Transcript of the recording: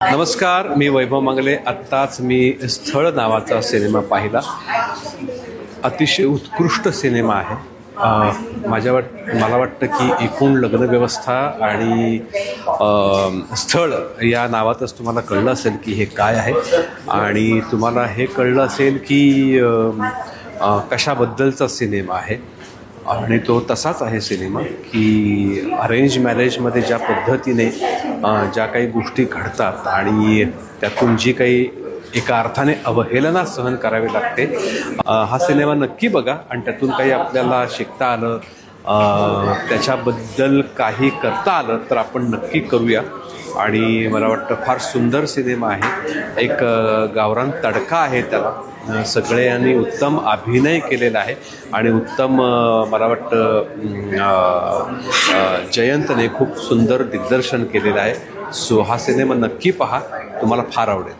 नमस्कार, मी वैभव मंगले. आत्ताच मी स्थळ नावाचा सिनेमा पाहिला. अतिशय उत्कृष्ट सिनेमा आहे. मला वाटतं की एकूण लग्नव्यवस्था आणि स्थळ या नावातच तुम्हाला कळलं असेल की हे काय आहे, आणि तुम्हाला हे कळलं असेल की कशाबद्दलचा सिनेमा आहे. आणि तो तसाच आहे सिनेमा की अरेंज मॅरेजमध्ये ज्या पद्धतीने ज्या काही गोष्टी घडतात आणि त्यातून जी काही एका अर्थाने अवहेलना सहन करावी लागते. हा सिनेमा नक्की बघा आणि त्यातून काही आपल्याला शिकता आलं, त्याच्याबद्दल काही करता आलं तर आपण नक्की करूया. आणि मला वाटतं फार सुंदर सिनेमा आहे. एक गावरान तडका आहे त्याला. सगळ्यांनी उत्तम अभिनय केलेला आहे आणि उत्तम मला वाटतं जयंतने खूप सुंदर दिग्दर्शन केलेलं आहे. सो हा सिनेमा नक्की पहा, तुम्हाला फार आवडेल.